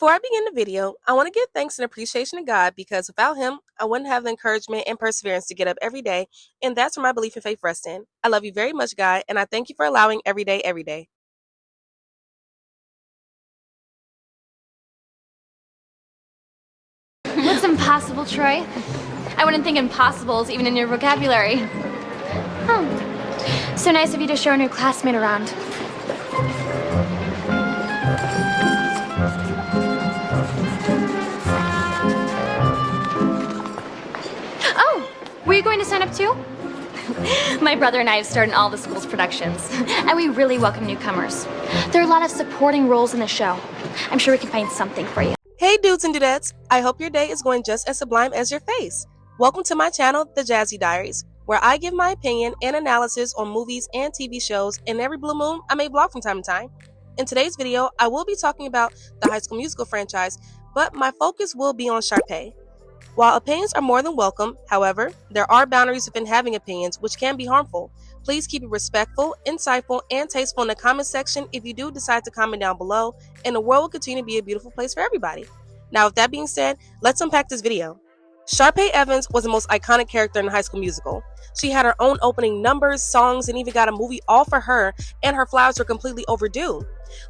Before I begin the video, I want to give thanks and appreciation to God because without Him, I wouldn't have the encouragement and perseverance to get up every day, and that's where my belief and faith rests in. I love you very much, God, and I thank you for allowing every day, every day. What's impossible, Troy? I wouldn't think impossibles even in your vocabulary. So nice of you to show a new classmate around. Oh, were you going to sign up too? My brother and I have starred in all the school's productions, and we really welcome newcomers. There are a lot of supporting roles in the show. I'm sure we can find something for you. Hey dudes and dudettes, I hope your day is going just as sublime as your face. Welcome to my channel, The Jazzy Diaries, where I give my opinion and analysis on movies and TV shows, and every blue moon, I may vlog from time to time. In today's video, I will be talking about the High School Musical franchise, but my focus will be on Sharpay. While opinions are more than welcome, however, there are boundaries within having opinions which can be harmful. Please keep it respectful, insightful, and tasteful in the comment section if you do decide to comment down below, and the world will continue to be a beautiful place for everybody. Now, with that being said, let's unpack this video. Sharpay Evans was the most iconic character in the High School Musical. She had her own opening numbers, songs, and even got a movie all for her, and her flowers were completely overdue.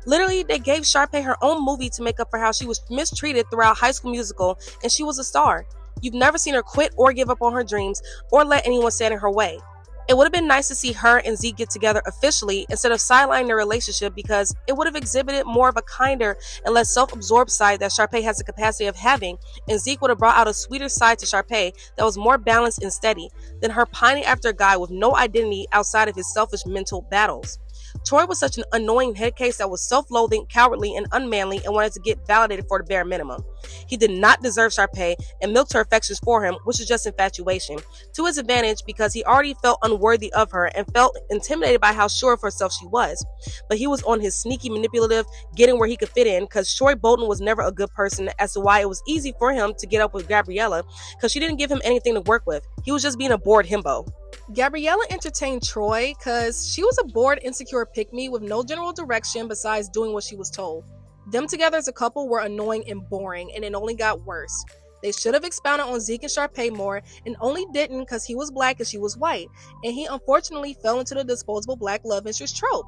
Literally, they gave Sharpay her own movie to make up for how she was mistreated throughout High School Musical, and she was a star. You've never seen her quit or give up on her dreams or let anyone stand in her way. It would have been nice to see her and Zeke get together officially instead of sidelining their relationship, because it would have exhibited more of a kinder and less self-absorbed side that Sharpay has the capacity of having, and Zeke would have brought out a sweeter side to Sharpay that was more balanced and steady than her pining after a guy with no identity outside of his selfish mental battles. Troy was such an annoying head case that was self-loathing, cowardly, and unmanly and wanted to get validated for the bare minimum. He did not deserve Sharpay and milked her affections for him, which is just infatuation, to his advantage because he already felt unworthy of her and felt intimidated by how sure of herself she was. But he was on his sneaky, manipulative, getting where he could fit in, because Troy Bolton was never a good person, as to why it was easy for him to get up with Gabriella, because she didn't give him anything to work with. He was just being a bored himbo. Gabriella entertained Troy because she was a bored, insecure pick-me with no general direction besides doing what she was told. Them together as a couple were annoying and boring, and it only got worse. They should have expounded on Zeke and Sharpay more, and only didn't because he was black and she was white, and he unfortunately fell into the disposable black love interest trope.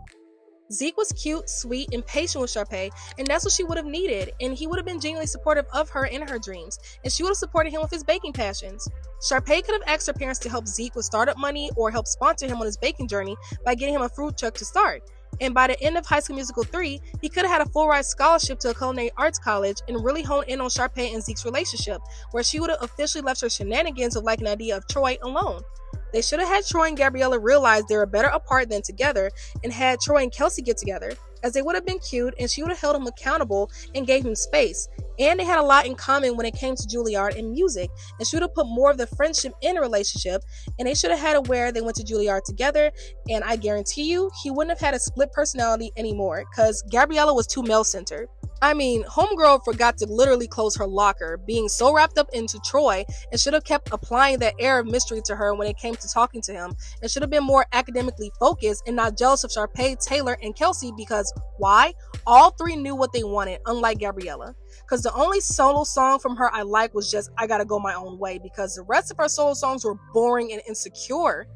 Zeke was cute, sweet, and patient with Sharpay, and that's what she would have needed, and he would have been genuinely supportive of her in her dreams, and she would have supported him with his baking passions. Sharpay could have asked her parents to help Zeke with startup money or help sponsor him on his baking journey by getting him a fruit truck to start. And by the end of High School Musical 3, he could have had a full-ride scholarship to a culinary arts college and really honed in on Sharpay and Zeke's relationship, where she would have officially left her shenanigans of liking the idea of Troy alone. They should have had Troy and Gabriella realize they were better apart than together, and had Troy and Kelsey get together, as they would have been cute and she would have held him accountable and gave him space. And they had a lot in common when it came to Juilliard and music, and she would have put more of the friendship in a relationship, and they should have had it where they went to Juilliard together, and I guarantee you he wouldn't have had a split personality anymore, because Gabriella was too male-centered. I mean, homegirl forgot to literally close her locker, being so wrapped up into Troy, and should have kept applying that air of mystery to her when it came to talking to him, and should have been more academically focused and not jealous of Sharpay, Taylor, and Kelsey, because why? All three knew what they wanted, unlike Gabriella. Because the only solo song from her I like was just I Gotta Go My Own Way, because the rest of her solo songs were boring and insecure.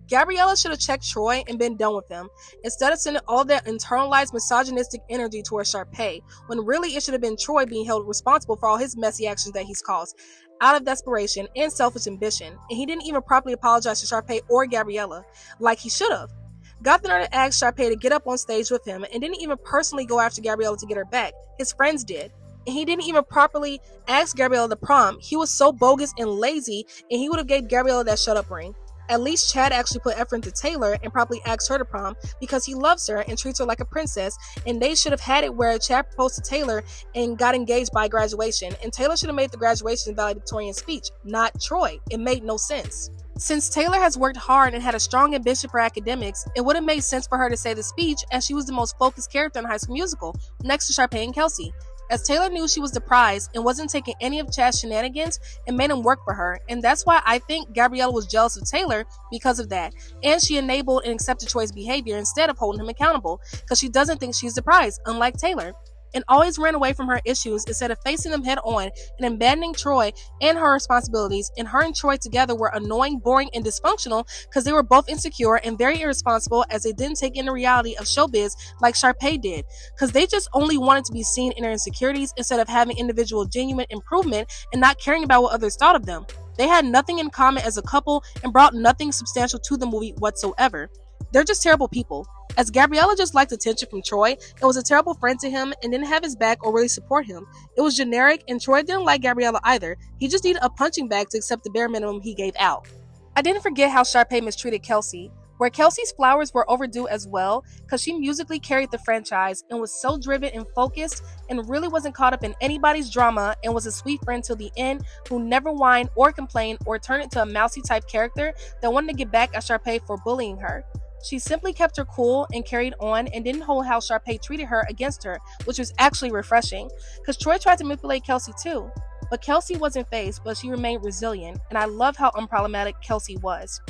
Gabriella should have checked Troy and been done with him, instead of sending all that internalized misogynistic energy towards Sharpay, when really it should have been Troy being held responsible for all his messy actions that he's caused, out of desperation and selfish ambition, and he didn't even properly apologize to Sharpay or Gabriella, like he should have. Got the nerve to ask Sharpay to get up on stage with him, and didn't even personally go after Gabriella to get her back. His friends did. And he didn't even properly ask Gabriella to prom. He was so bogus and lazy, and he would have gave Gabriella that shut up ring. At least Chad actually put effort into Taylor and probably asked her to prom because he loves her and treats her like a princess, and they should have had it where Chad proposed to Taylor and got engaged by graduation, and Taylor should have made the graduation valedictorian speech, not Troy. It made no sense. Since Taylor has worked hard and had a strong ambition for academics, it would have made sense for her to say the speech, as she was the most focused character in High School Musical, next to Sharpay and Kelsey, as Taylor knew she was the prize and wasn't taking any of Chad's shenanigans and made him work for her, and that's why I think Gabriella was jealous of Taylor because of that, and she enabled and accepted Troy's behavior instead of holding him accountable, because she doesn't think she's the prize, unlike Taylor. and always ran away from her issues instead of facing them head on and abandoning Troy and her responsibilities. And her and Troy together were annoying, boring, and dysfunctional because they were both insecure and very irresponsible, as they didn't take in the reality of showbiz like Sharpay did, because they just only wanted to be seen in their insecurities instead of having individual genuine improvement and not caring about what others thought of them. They had nothing in common as a couple and brought nothing substantial to the movie whatsoever. They're just terrible people. As Gabriella just liked attention from Troy and was a terrible friend to him and didn't have his back or really support him. It was generic, and Troy didn't like Gabriella either. He just needed a punching bag to accept the bare minimum he gave out. I didn't forget how Sharpay mistreated Kelsey, where Kelsey's flowers were overdue as well, because she musically carried the franchise and was so driven and focused and really wasn't caught up in anybody's drama and was a sweet friend till the end who never whined or complained or turned into a mousy type character that wanted to get back at Sharpay for bullying her. She simply kept her cool and carried on and didn't hold how Sharpay treated her against her, which was actually refreshing, because Troy tried to manipulate Kelsey too. But Kelsey wasn't phased, but she remained resilient, and I love how unproblematic Kelsey was.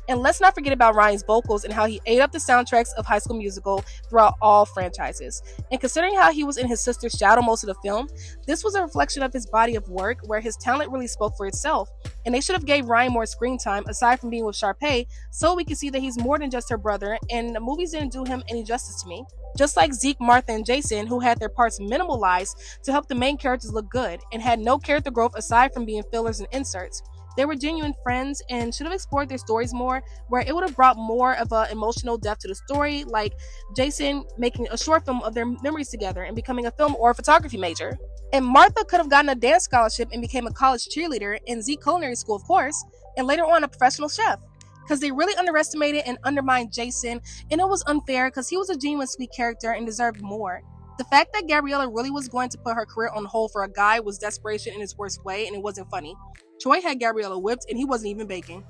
And let's not forget about Ryan's vocals and how he ate up the soundtracks of High School Musical throughout all franchises. And considering how he was in his sister's shadow most of the film, this was a reflection of his body of work where his talent really spoke for itself. And they should have gave Ryan more screen time aside from being with Sharpay, so we can see that he's more than just her brother, and the movies didn't do him any justice to me. Just like Zeke, Martha, and Jason, who had their parts minimalized to help the main characters look good, and had no character growth aside from being fillers and inserts. They were genuine friends and should have explored their stories more, where it would have brought more of an emotional depth to the story, like Jason making a short film of their memories together and becoming a film or a photography major. And Martha could have gotten a dance scholarship and became a college cheerleader, in Zeke culinary school, of course, and later on a professional chef. Because they really underestimated and undermined Jason, and it was unfair because he was a genuine sweet character and deserved more. The fact that Gabriella really was going to put her career on hold for a guy was desperation in its worst way, and it wasn't funny. Troy had Gabriella whipped, and he wasn't even baking.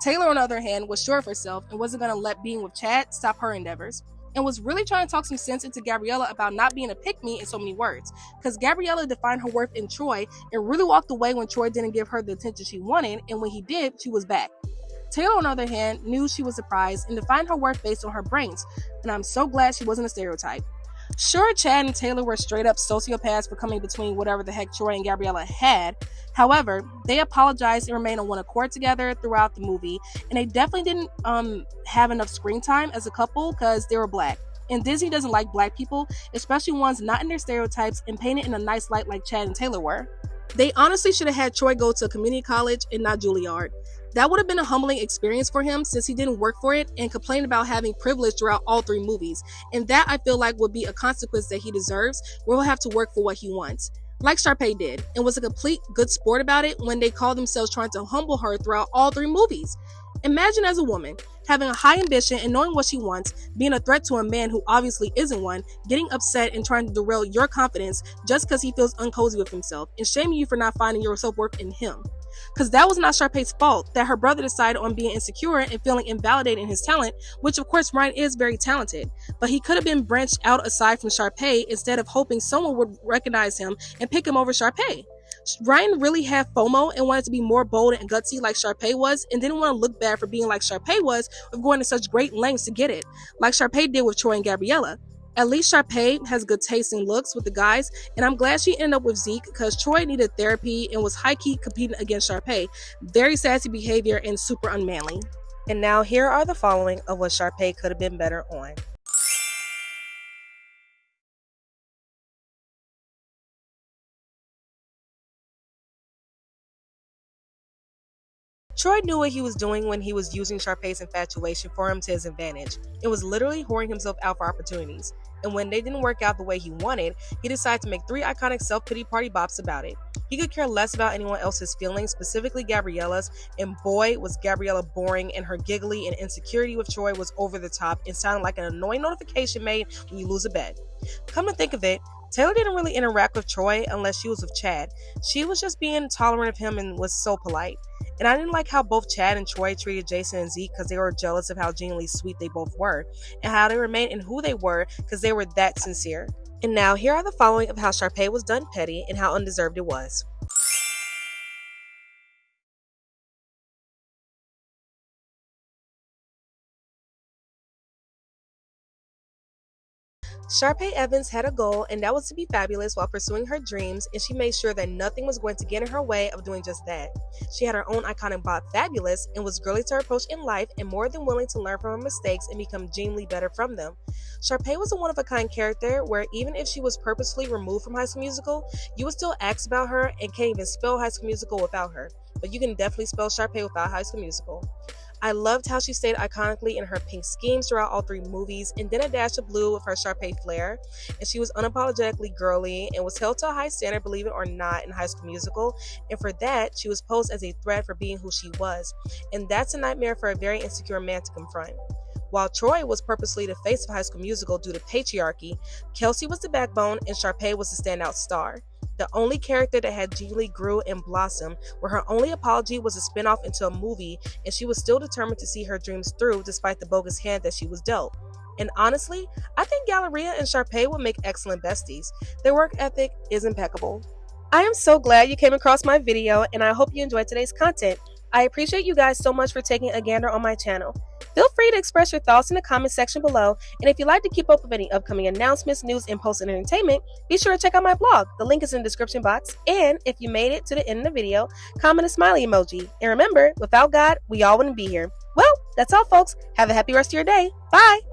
Taylor, on the other hand, was sure of herself and wasn't going to let being with Chad stop her endeavors, and was really trying to talk some sense into Gabriella about not being a pick-me in so many words, because Gabriella defined her worth in Troy and really walked away when Troy didn't give her the attention she wanted, and when he did, she was back. Taylor, on the other hand, knew she was a prize and defined her worth based on her brains, and I'm so glad she wasn't a stereotype. Sure, Chad and Taylor were straight up sociopaths for coming between whatever the heck Troy and Gabriella had. However, they apologized and remained on one accord together throughout the movie, and they definitely didn't have enough screen time as a couple because they were black. And Disney doesn't like black people, especially ones not in their stereotypes and painted in a nice light like Chad and Taylor were. They honestly should have had Troy go to a community college and not Juilliard. That would have been a humbling experience for him since he didn't work for it and complained about having privilege throughout all three movies. And that, I feel like, would be a consequence that he deserves, where he'll have to work for what he wants. Like Sharpay did, and was a complete good sport about it when they called themselves trying to humble her throughout all three movies. Imagine as a woman, having a high ambition and knowing what she wants, being a threat to a man who obviously isn't one, getting upset and trying to derail your confidence just because he feels uncozy with himself, and shaming you for not finding your self-worth in him. Because that was not Sharpay's fault that her brother decided on being insecure and feeling invalidated in his talent, which of course Ryan is very talented, but he could have been branched out aside from Sharpay instead of hoping someone would recognize him and pick him over Sharpay. Ryan really had FOMO and wanted to be more bold and gutsy like Sharpay was, and didn't want to look bad for being like Sharpay was, of going to such great lengths to get it, like Sharpay did with Troy and Gabriella. At least Sharpay has good taste in looks with the guys, and I'm glad she ended up with Zeke because Troy needed therapy and was high-key competing against Sharpay. Very sassy behavior and super unmanly. And now here are the following of what Sharpay could have been better on. Troy knew what he was doing when he was using Sharpay's infatuation for him to his advantage. It was literally whoring himself out for opportunities. And when they didn't work out the way he wanted, he decided to make 3 iconic self-pity party bops about it. He could care less about anyone else's feelings, specifically Gabriella's, and boy, was Gabriella boring, and her giggly and insecurity with Troy was over the top and sounded like an annoying notification made when you lose a bet. Come to think of it, Taylor didn't really interact with Troy unless she was with Chad. She was just being tolerant of him and was so polite. And I didn't like how both Chad and Troy treated Jason and Zeke because they were jealous of how genuinely sweet they both were, and how they remained in who they were because they were that sincere. And now here are the following of how Sharpay was done petty and how undeserved it was. Sharpay Evans had a goal, and that was to be fabulous while pursuing her dreams, and she made sure that nothing was going to get in her way of doing just that. She had her own iconic bot, Fabulous, and was girly to her approach in life and more than willing to learn from her mistakes and become genuinely better from them. Sharpay was a one-of-a-kind character where even if she was purposefully removed from High School Musical, you would still ask about her and can't even spell High School Musical without her. But you can definitely spell Sharpay without High School Musical. I loved how she stayed iconically in her pink schemes throughout all three movies, and then a dash of blue with her Sharpay flair. And she was unapologetically girly and was held to a high standard, believe it or not, in High School Musical. And for that, she was posed as a threat for being who she was. And that's a nightmare for a very insecure man to confront. While Troy was purposely the face of High School Musical due to patriarchy, Kelsey was the backbone and Sharpay was the standout star. The only character that had genuinely grew and blossomed, where her only apology was a spinoff into a movie, and she was still determined to see her dreams through despite the bogus hand that she was dealt. And honestly, I think Galleria and Sharpay would make excellent besties. Their work ethic is impeccable. I am so glad you came across my video, and I hope you enjoyed today's content. I appreciate you guys so much for taking a gander on my channel. Feel free to express your thoughts in the comment section below, and if you'd like to keep up with any upcoming announcements, news, and posts and entertainment, be sure to check out my blog. The link is in the description box, and if you made it to the end of the video, comment a smiley emoji. And remember, without God, we all wouldn't be here. Well, that's all folks. Have a happy rest of your day. Bye!